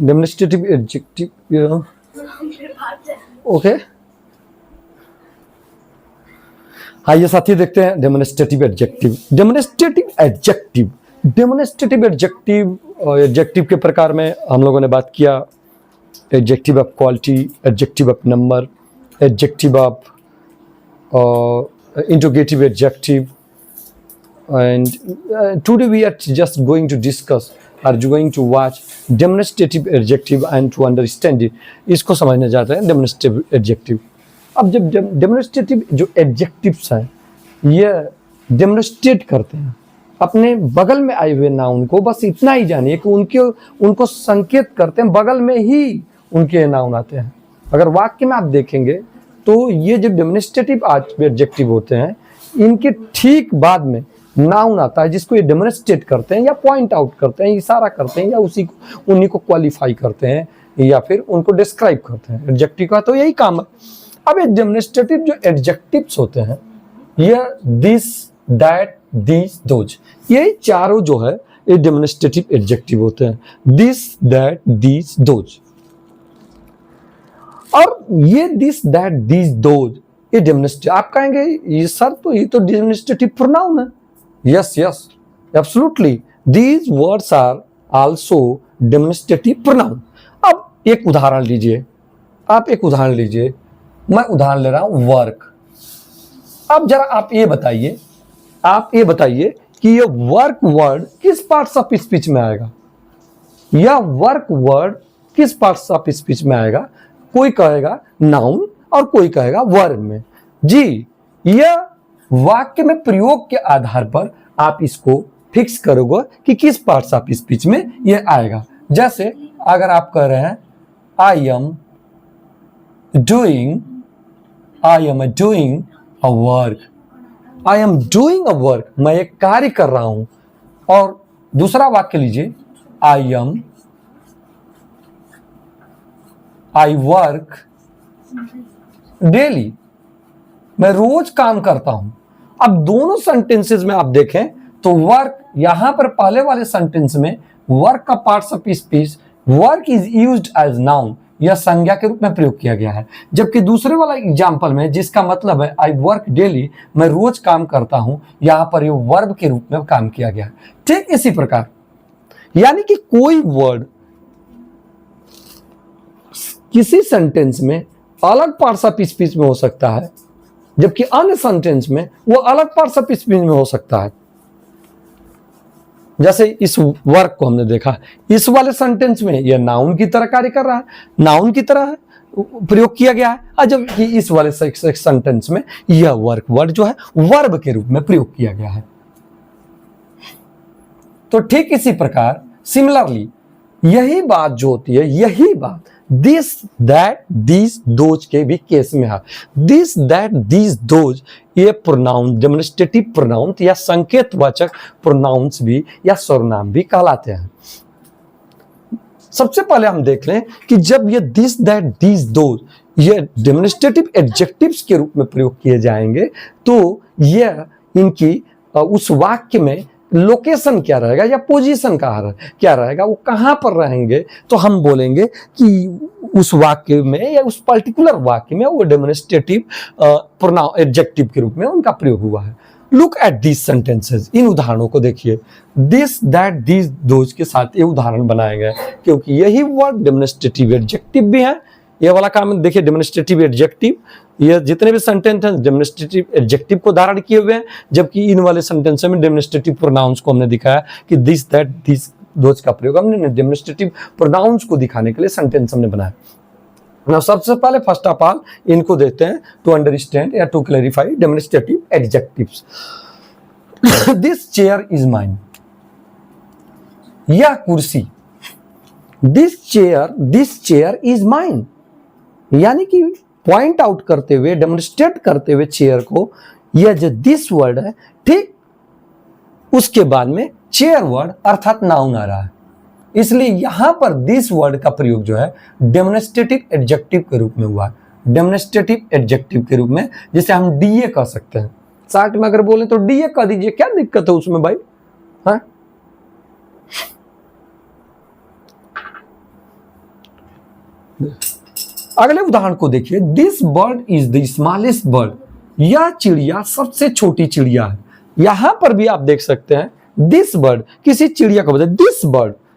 Demonstrative adjective, okay. आइए साथी देखते हैं demonstrative adjective. Demonstrative adjective, demonstrative adjective, adjective के प्रकार में हम लोगों ने बात किया adjective of quality, adjective of number, adjective of interrogative adjective, and today we are just going to discuss or going to watch demonstrative adjective and to understand it, इसको समझने जाते हैं demonstrative adjective। अब जब demonstrative जो adjectives हैं ये demonstrate करते हैं अपने बगल में आए हुए नाउन को, बस इतना ही जानिए कि उनको संकेत करते हैं, बगल में ही उनके नाउन आते हैं। अगर वाक्य में आप देखेंगे तो ये जो डेमोन्स्ट्रेटिव एडजेक्टिव होते हैं इनके ठीक बाद में नाउन आता है जिसको ये डेमोन्स्ट्रेट करते हैं या पॉइंट आउट करते हैं, इशारा करते हैं या उन्हीं को क्वालिफाई करते हैं या फिर उनको डिस्क्राइब करते हैं। एडजेक्टिव का तो यही काम है। अब ये डेमोन्स्ट्रेटिव जो एडजेक्टिव्स होते हैं ये दिस, दैट, दीज, दोज, ये चारों जो है ये डेमोन्स्ट्रेटिव एडजेक्टिव होते हैं। This, that, these, those. और ये दिस, दैट, दीज, दोज ये डेमोन्स्ट्रेटिव, आप कहेंगे ये सर तो ये तो डेमोन्स्ट्रेटिव प्रोनाउन है। Yes yes absolutely, these words are also demonstrative pronoun. अब एक उदाहरण लीजिए, आप एक उदाहरण लीजिए, मैं उदाहरण ले रहा हूं वर्क। अब जरा आप ये बताइए कि ये वर्क वर्ड किस पार्ट्स ऑफ स्पीच में आएगा, या वर्क वर्ड किस पार्ट्स ऑफ स्पीच में आएगा। कोई कहेगा नाउन और कोई कहेगा वर्ब में। जी, यह वाक्य में प्रयोग के आधार पर आप इसको फिक्स करोगे कि किस पार्ट्स ऑफ स्पीच में यह आएगा। जैसे अगर आप कह रहे हैं I am doing a work, I am doing a work, मैं एक कार्य कर रहा हूं। और दूसरा वाक्य लीजिए आई वर्क डेली, मैं रोज काम करता हूं। अब दोनों सेंटेंसेस में आप देखें तो वर्क, यहां पर पहले वाले सेंटेंस में वर्क का parts of speech work is used as noun, यह संज्ञा के रूप में प्रयोग किया गया है। जबकि दूसरे वाला एग्जाम्पल में जिसका मतलब है आई वर्क डेली, मैं रोज काम करता हूं, यहां पर यह वर्ब के रूप में काम किया गया है। ठीक इसी प्रकार यानी कि कोई वर्ड किसी सेंटेंस में अलग पार्ट्स ऑफ स्पीच में हो सकता है, जबकि अन्य सेंटेंस में वो अलग पार्ट्स ऑफ स्पीच में हो सकता है। जैसे इस वर्क को हमने देखा, इस वाले सेंटेंस में यह नाउन की तरह कार्य कर रहा है, नाउन की तरह प्रयोग किया गया है, और जबकि इस वाले सेंटेंस में यह वर्क वर्ड जो है वर्ब के रूप में प्रयोग किया गया है। तो ठीक इसी प्रकार सिमिलरली यही बात जो होती है, यही बात दिस, दैट, दीज, दोज के भी केस में है। दिस, दैट, दीज, दोज ये प्रोनाउन, डेमोन्स्ट्रेटिव प्रोनाउन या संकेतवाचक प्रोनाउंस भी या सर्वनाम भी कहलाते हैं। सबसे पहले हम देख लें कि जब ये दिस, दैट, दीज, दोज ये डेमोन्स्ट्रेटिव एडजेक्टिव्स के रूप में प्रयोग किए जाएंगे तो यह इनकी उस वाक्य में लोकेशन क्या रहेगा या पोजीशन क्या रहेगा, वो कहां पर रहेंगे, तो हम बोलेंगे कि उस वाक्य में या उस पर्टिकुलर वाक्य में वो डेमोन्स्ट्रेटिव प्रोनाउन एडजेक्टिव के रूप में उनका प्रयोग हुआ है। लुक एट दीज सेंटेंसेस, इन उदाहरणों को देखिए। दिस, दैट, दीज, दोज के साथ ये उदाहरण बनाए गए क्योंकि यही वर्ड डेमोन्स्ट्रेटिव एडजेक्टिव भी है। ये वाला काम देखिए, डेमोन्स्ट्रेटिव एडजेक्टिव, ये जितने भी सेंटेंस हैं डेमोन्स्ट्रेटिव एडजेक्टिव को धारण किए हुए हैं, जबकि इन वाले सेंटेंस में डेमोन्स्ट्रेटिव प्रोनाउंस को हमने दिखाया कि दिस, दैट, दिस, दोज का प्रयोग हमने डेमोन्स्ट्रेटिव प्रोनाउंस को दिखाने के लिए सेंटेंस हमने बनाया। Now, सबसे पहले फर्स्ट ऑफ ऑल इनको देखते हैं टू अंडरस्टैंड या to clarify demonstrative adjectives. This chair is mine, यह कुर्सी, दिस चेयर इज माइन, यानी कि पॉइंट आउट करते हुए, डेमोन्स्ट्रेट करते हुए चेयर को, यह जो दिस वर्ड है, ठीक उसके बाद में चेयर वर्ड अर्थात नाउन आ रहा है, इसलिए यहां पर दिस वर्ड का प्रयोग जो है डेमोन्स्ट्रेटिव एडजेक्टिव के रूप में हुआ है। डेमोन्स्ट्रेटिव एडजेक्टिव के रूप में, जिसे हम डीए कह सकते हैं। शॉर्ट में अगर बोले तो डीए कह दीजिए, क्या दिक्कत है उसमें भाई, हाँ? अगले उदाहरण को देखिए, this bird is the smallest bird, यह चिड़िया सबसे छोटी चिड़िया है। यहां पर भी आप देख सकते हैं दिस बर्ड किसी चिड़िया को बताए,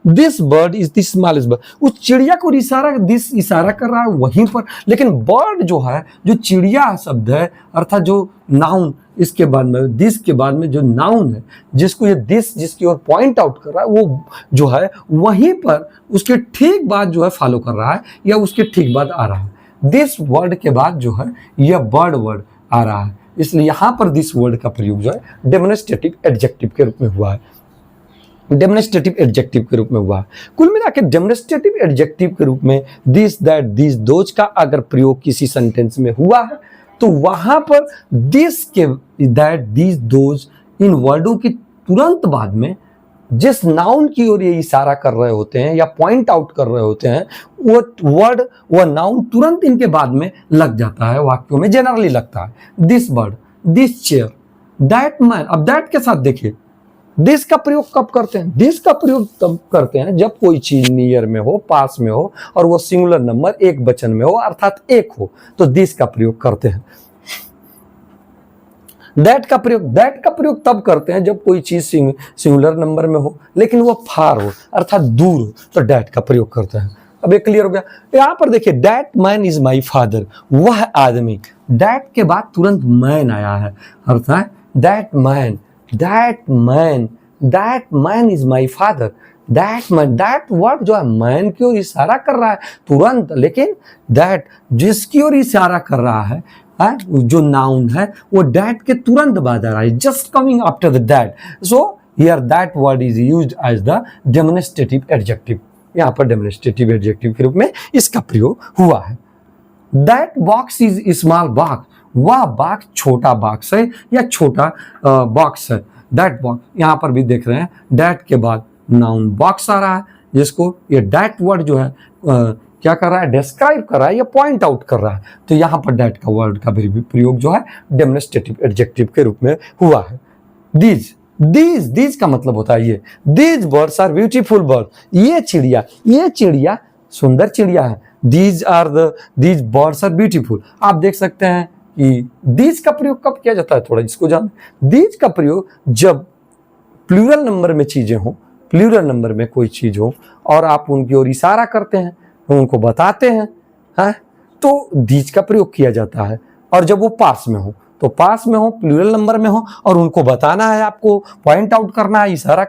this bird is the smallest bird, उस चिड़िया को दिस इशारा कर रहा है वहीं पर, लेकिन बर्ड जो है, जो चिड़िया शब्द है अर्थात जो नाउन इसके बाद में, दिस के बाद में जो नाउन है जिसको ये दिस जिसकी ओर पॉइंट आउट कर रहा है, वो जो है वहीं पर उसके ठीक बाद जो है फॉलो कर रहा है या उसके ठीक बाद आ रहा है। दिस वर्ड के बाद जो है यह बर्ड वर्ड आ रहा है, इसलिए यहां पर दिस वर्ड का प्रयोग जो है डेमोन्स्ट्रेटिव एडजेक्टिव के रूप में हुआ है, डेमोन्स्ट्रेटिव एडजेक्टिव के रूप में हुआ है। कुल मिला के डेमोन्स्ट्रेटिव एडजेक्टिव के रूप में दिस दैट दिस दोज का अगर प्रयोग किसी सेंटेंस में हुआ है तो वहां पर दिस के दैट दिस दोज इन वर्डों की तुरंत बाद में जिस नाउन की ओर ये इशारा कर रहे होते हैं या पॉइंट आउट कर रहे होते हैं, वो वर्ड वो नाउन तुरंत इनके बाद में लग जाता है, वाक्यों में जनरली लगता है। This bird, this chair, that man. अब दैट के साथ देखिए दिस का प्रयोग कब करते हैं? दिस का प्रयोग तब करते हैं जब कोई चीज नियर में हो, पास में हो और वो सिंगुलर नंबर एक वचन में हो अर्थात एक हो, तो दिस का प्रयोग करते हैं। दैट का प्रयोग तब करते हैं जब कोई चीज सिंगुलर नंबर में हो लेकिन वो फार हो अर्थात दूर हो, तो दैट का प्रयोग करते हैं। अब ये क्लियर हो गया। यहां पर देखिए that man is my father, वह आदमी, दैट के बाद तुरंत मैन आया है अर्थात that man is my father. That word जो है मैन की ओर इशारा कर रहा है तुरंत, लेकिन दैट जिसकी ओर इशारा कर रहा है जो नाउन है वो दैट के तुरंत बाद आ रहा है, just coming after the that. So here that word is used as the demonstrative adjective, यहाँ पर डेमोन्स्ट्रेटिव एडजेक्टिव के रूप में इसका प्रयोग हुआ है। That box is small box, वह बॉक्स छोटा बॉक्स है या छोटा बॉक्स है। दैट बॉक्स, यहाँ पर भी देख रहे हैं दैट के बाद नाउन बॉक्स आ रहा है जिसको ये दैट वर्ड जो है क्या कर रहा है, डिस्क्राइब कर रहा है या पॉइंट आउट कर रहा है, तो यहाँ पर दैट का वर्ड का भी प्रयोग जो है डेमोन्स्ट्रेटिव एडजेक्टिव के रूप में हुआ है। दीज का मतलब होता है ये, these birds are beautiful bird, ये चिड़िया सुंदर चिड़िया है। These birds are beautiful. आप देख सकते हैं कि दीज का प्रयोग कब किया जाता है, थोड़ा इसको जान। दीज का प्रयोग जब प्लूरल नंबर में चीजें हो, प्लूरल नंबर में कोई चीज हो और आप उनकी ओर इशारा करते हैं, उनको बताते हैं, तो दीज का प्रयोग किया जाता है। और जब वो पास में हो, तो पास में हो, प्लूरल नंबर में हो और उनको बताना है, आपको पॉइंट आउट करना है, इशारा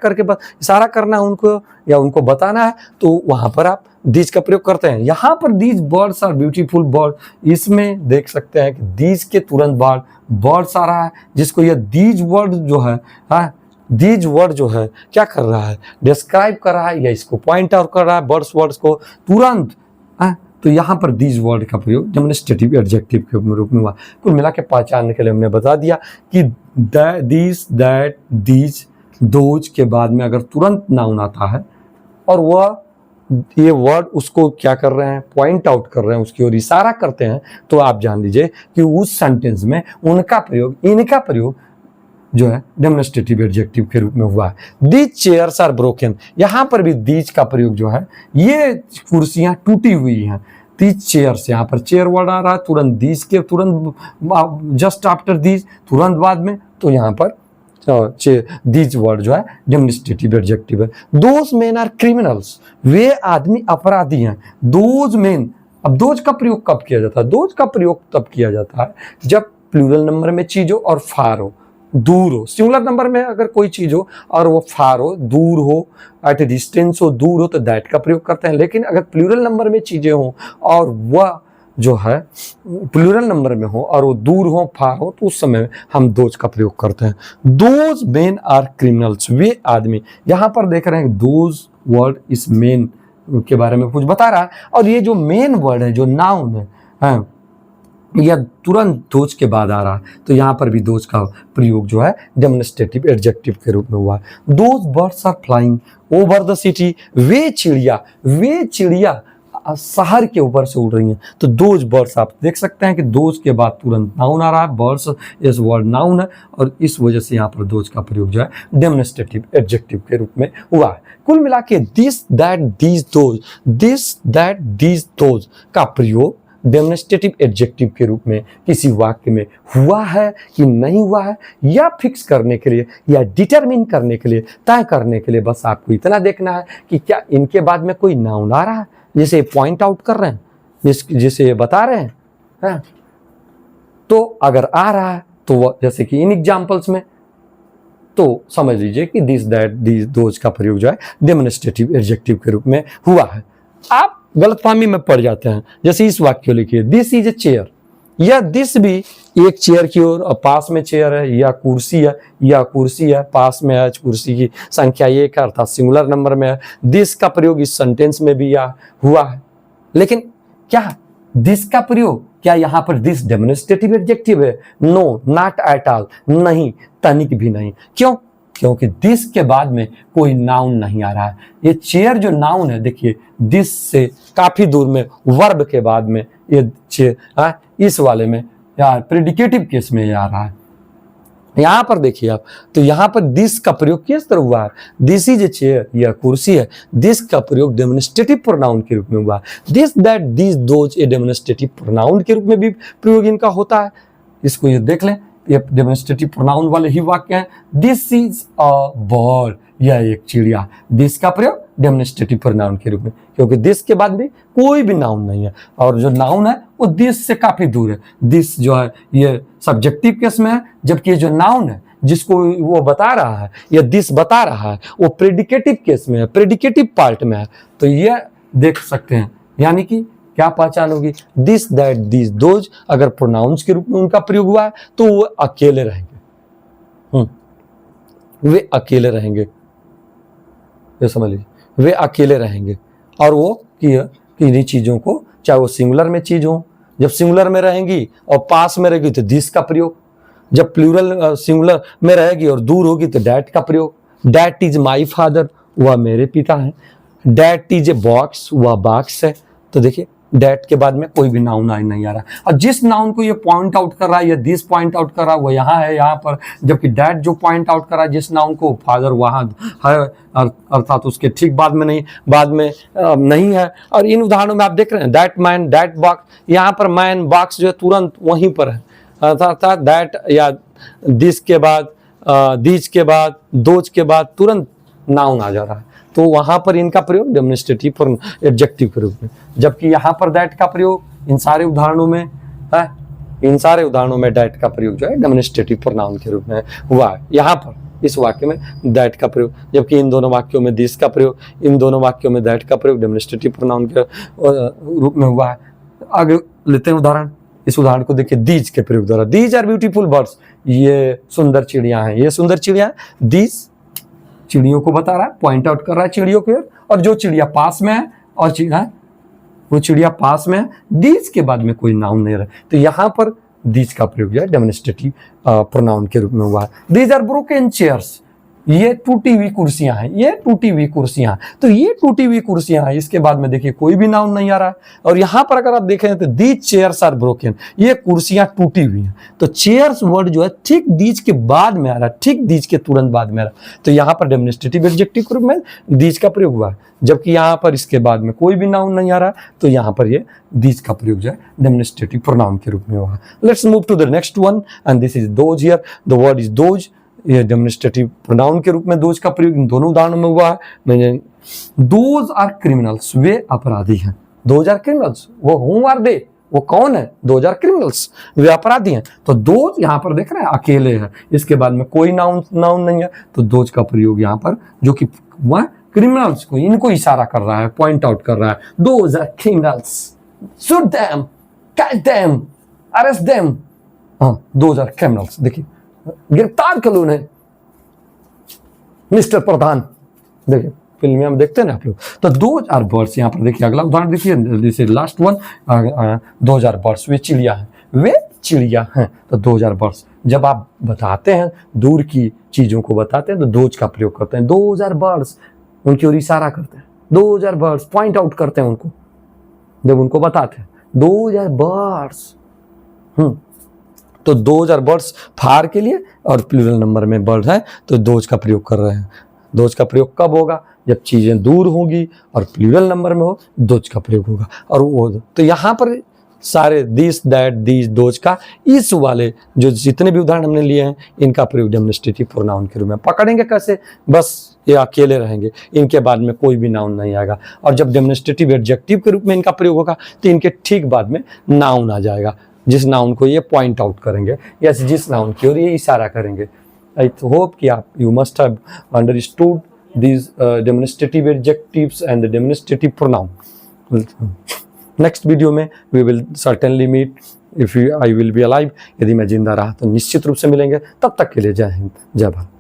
करना है उनको या उनको बताना है, तो वहां पर आप दीज का प्रयोग करते हैं। यहाँ पर these birds are beautiful bird, इसमें देख सकते हैं कि दीज के तुरंत बाद बर्ड्स आ रहा है जिसको यह दीज वर्ड जो है दीज वर्ड जो है क्या कर रहा है, डिस्क्राइब कर रहा है या इसको पॉइंट आउट कर रहा है वर्ड्स को तुरंत। तो यहाँ पर दीज वर्ड का प्रयोग डेमोन्स्ट्रेटिव एडजेक्टिव के रूप में हुआ। कुल मिला के पहचानने के लिए हमने बता दिया कि दिस दैट दीज दोज के बाद में अगर तुरंत नाउन आता है और वह ये वर्ड उसको क्या कर रहे हैं, पॉइंट आउट कर रहे हैं, उसकी ओर इशारा करते हैं, तो आप जान लीजिए कि उस सेंटेंस में इनका प्रयोग जो है डेमोन्स्ट्रेटिव एडजेक्टिव के रूप में हुआ है। दीज चेयर्स आर ब्रोकन, यहाँ पर भी दीज का प्रयोग जो है, ये कुर्सियां टूटी हुई हैं। दीज चेयर्स, यहाँ पर चेयर वर्ड आ रहा है तुरंत दीज के तुरंत जस्ट आफ्टर दीज तुरंत बाद में, तो यहाँ पर दीज वर्ड जो है डेमोन्स्ट्रेटिव एडजेक्टिव है। दोज मेन आर क्रिमिनल्स, वे आदमी अपराधी हैं। दोज मेन, अब दोज का प्रयोग कब किया जाता है? दोज का प्रयोग तब किया जाता है जब प्लूरल नंबर में चीज हो और फार हो, दूर हो। सिंगुलर नंबर में अगर कोई चीज हो और वो फार हो, दूर हो, एट ए डिस्टेंस हो, दूर हो, तो दैट का प्रयोग करते हैं। लेकिन अगर प्लूरल नंबर में चीजें हो और वह जो है प्लूरल नंबर में हो और वो दूर हो, फार हो, तो उस समय हम दोज का प्रयोग करते हैं। दोज मेन आर क्रिमिनल्स, वे आदमी। यहाँ पर देख रहे हैं दोज वर्ड इस मेन के बारे में कुछ बता रहा है और ये जो मेन वर्ड है, जो नाउन है, या तुरंत दोज के बाद आ रहा है, तो यहाँ पर भी दोज का प्रयोग जो है डेमोन्स्ट्रेटिव एडजेक्टिव के रूप में हुआ है। Those birds are flying over the city, वे चिड़िया शहर के ऊपर से उड़ रही हैं। तो दोज बर्ड्स आप देख सकते हैं कि दोज के बाद तुरंत नाउन आ रहा है, बर्ड्स इस वर्ड नाउन है और इस वजह से यहाँ पर दोज का प्रयोग जो है डेमोन्स्ट्रेटिव एडजेक्टिव के रूप में हुआ है। कुल मिला के this that these those, this that these those का प्रयोग डेमोन्स्ट्रेटिव एडजेक्टिव के रूप में किसी वाक्य में हुआ है कि नहीं हुआ है, या फिक्स करने के लिए या डिटरमिन करने के लिए, तय करने के लिए बस आपको इतना देखना है कि क्या इनके बाद में कोई नाउन आ रहा है, जैसे पॉइंट आउट कर रहे हैं, जिसे ये बता रहे हैं, है? तो अगर आ रहा है तो वह जैसे कि इन एग्जाम्पल्स में, तो समझ लीजिए कि दिस दैट दीज दोज का प्रयोग जो है डेमोन्स्ट्रेटिव एडजेक्टिव के रूप में हुआ है। आप गलतफहमी में पड़ जाते हैं, जैसे इस वाक्य को लिखिए, दिस इज ए चेयर, या दिस भी एक चेयर की ओर, पास में चेयर है, या कुर्सी है, या कुर्सी है पास में है, कुर्सी की संख्या एक है अर्थात सिंगुलर नंबर में है। दिस का प्रयोग इस सेंटेंस में भी हुआ है, लेकिन क्या दिस का प्रयोग, क्या यहाँ पर दिस डेमोन्स्ट्रेटिव एडजेक्टिव है? नो, नॉट एट ऑल, नहीं, तनिक भी नहीं। क्यों? क्योंकि दिस के बाद में कोई नाउन नहीं आ रहा है। ये चेयर जो नाउन है, देखिए दिस से काफी दूर में वर्ब के बाद में ये चेयर, इस वाले में यार प्रेडिकेटिव केस में ये आ रहा है। यहाँ पर देखिए आप, तो यहाँ पर दिस का प्रयोग किस तरह हुआ है? दिस इज ए चेयर, यह कुर्सी है। दिस का प्रयोग डेमोन्स्ट्रेटिव प्रोनाउन के रूप में हुआ है। दिस दैट दिस दोज, ये डेमोन्स्ट्रेटिव प्रोनाउन के रूप में भी प्रयोग इनका होता है। इसको ये देख लें, ये डेमोन्स्ट्रेटिव प्रोनाउन वाले ही वाक्य हैं। दिस इज अ बर्ड, यह एक चिड़िया। दिस का प्रयोग डेमोन्स्ट्रेटिव प्रोनाउन के रूप में, क्योंकि दिस के बाद भी कोई भी नाउन नहीं है, और जो नाउन है वो दिस से काफी दूर है। दिस जो है ये सब्जेक्टिव केस में है, जबकि ये जो नाउन है जिसको वो बता रहा है या दिस बता रहा है वो प्रेडिकेटिव केस में है, प्रेडिकेटिव पार्ट में है। तो ये देख सकते हैं, यानी कि क्या पहचान होगी? दिस दैट दिस दोज अगर प्रोनाउंस के रूप में उनका प्रयोग हुआ है तो वो अकेले रहेंगे, वे अकेले रहेंगे, ये समझ लीजिए, वे अकेले रहेंगे। और वो किन्हीं चीजों को, चाहे वो सिंगुलर में चीज हो, जब सिंगुलर में रहेंगी और पास में रहेगी तो दिस का प्रयोग, जब प्लूरल सिंगुलर में रहेगी और दूर होगी तो डैट का प्रयोग। डैट इज माई फादर, वह मेरे पिता है। डैट इज ए बॉक्स, वह बॉक्स है। तो देखिए डैट के बाद में कोई भी नाउन नहीं आ रहा, और जिस नाउन को ये पॉइंट आउट कर रहा है या दिस पॉइंट आउट कर रहा है वो यहाँ है, यहाँ पर, जबकि डैट जो पॉइंट आउट कर रहा है जिस नाउन को, फादर वहाँ है, अर्थात उसके ठीक बाद में नहीं है। और इन उदाहरणों में आप देख रहे हैं, दैट मैन, दैट बॉक्स, यहाँ पर मैन बॉक्स जो है तुरंत वहीं पर है, अर्थात दैट या दिस के बाद, दीज के बाद, दोज के बाद तुरंत नाउन आ जा रहा है। तो वहां पर इनका प्रयोग डेमोन्स्ट्रेटिव एडजेक्टिव के रूप में, जबकि यहाँ पर दैट का प्रयोग इन सारे उदाहरणों में है, इन सारे उदाहरणों में दैट का प्रयोग जो है डेमोन्स्ट्रेटिव प्रोनाउन के रूप में हुआ है। यहाँ पर इस वाक्य में दैट का प्रयोग, जबकि इन दोनों वाक्यों में दिस का प्रयोग, इन दोनों वाक्यों में दैट का प्रयोग डेमोन्स्ट्रेटिव प्रोनाउन के रूप में हुआ है। आगे लेते हैं उदाहरण। इस उदाहरण को देखिए, दीज के प्रयोग द्वारा, दीज आर ब्यूटीफुल बर्ड्स, ये सुंदर चिड़िया हैं, ये सुंदर चिड़िया। दीज चिड़ियों को बता रहा है, पॉइंट आउट कर रहा है चिड़ियों को, और जो चिड़िया पास में है और वो चिड़िया पास में है, दीज के बाद में कोई नाउन नहीं रहा, तो यहाँ पर दीज का प्रयोग जो है डेमोन्स्ट्रेटिव प्रोनाउन के रूप में हुआ है। दीज आर ब्रोकन चेयर्स, ये टूटी हुई कुर्सियां हैं, ये टूटी हुई कुर्सियां हैं। तो ये टूटी हुई कुर्सियां हैं, इसके बाद में देखिए कोई भी नाउन नहीं आ रहा है। और यहाँ पर अगर आप देखें तो दीज चेयर्स आर ब्रोकन, ये कुर्सियां टूटी हुई हैं। तो चेयर्स वर्ड जो है ठीक दीज के बाद में आ रहा है, ठीक दीज के तुरंत बाद में आ रहा है। तो यहाँ पर डेमोन्स्ट्रेटिव एडजेक्टिव के रूप में दीज का प्रयोग हुआ है, जबकि यहाँ पर इसके बाद में कोई भी नाउन नहीं आ रहा, तो यहाँ पर ये दीज का प्रयोग जो है डेमोन्स्ट्रेटिव प्रोनाउन के रूप में हुआ। Let's move to the next one, and this is those here. The word is those, ये डेमोन्स्ट्रेटिव प्रोनाउन के रूप में दोज का प्रयोग इन दोनों उदाहरणों में हुआ है। दोज आर क्रिमिनल्स, वे अपराधी हैं। दोज आर क्रिमिनल्स, वो हु आर दे, वो कौन है? दोज आर क्रिमिनल्स, वे अपराधी हैं। तो दोज यहाँ पर देख रहे हैं अकेले है, इसके बाद में कोई नाउन नहीं है, तो दोज का प्रयोग यहाँ पर जो कि वह क्रिमिनल्स को, इनको इशारा कर रहा है, पॉइंट आउट कर रहा है। Those are criminals, shoot them, catch them, arrest them. हाँ, दोज आर क्रिमिनल्स, देखिए गिरफ्तार कर लो उन्हें मिस्टर प्रधान। देखिए फिल्म में हम देखते हैं ना आप लोग। तो दोज आर बर्ड्स, यहाँ पर देखिए अगला उदाहरण देखिए, this is last one. Those are birds, वे चिड़िया हैं, वे चिड़िया हैं। तो दोज आर बर्ड्स, जब आप बताते हैं दूर की चीजों को बताते हैं तो दोज का प्रयोग करते हैं। दोज आर बर्ड्स, उनकी ओर इशारा करते हैं। Those are birds, point out करते हैं उनको। जब उनको बताते हैं 2000 बर्ड्स, तो 2000 बर्ड्स फार के लिए, और प्लूरल नंबर में बर्ड है तो दोज का प्रयोग कर रहे हैं। दोज का प्रयोग कब होगा? जब चीजें दूर होंगी और प्लूरल नंबर में हो, दोज का प्रयोग होगा। और वो तो यहाँ पर सारे दिस, दैट, दीज, दोज का इस वाले जो जितने भी उदाहरण हमने लिए हैं, इनका प्रयोग डेमोन्स्ट्रेटिव प्रोनाउन के रूप में पकड़ेंगे। कैसे? बस ये अकेले रहेंगे, इनके बाद में कोई भी नाउन नहीं आएगा। और जब डेमोन्स्ट्रेटिव एडजेक्टिव के रूप में इनका प्रयोग होगा तो इनके ठीक बाद में नाउन आ जाएगा, जिस नाउन को ये पॉइंट आउट करेंगे या जिस नाउन की ओर ये इशारा करेंगे। आई होप कि आप you must have understood these demonstrative adjectives and the demonstrative pronoun. Next video में we will certainly meet if I will be alive, यदि मैं जिंदा रहा तो निश्चित रूप से मिलेंगे। तब तक के लिए जय हिंद, जय भारत।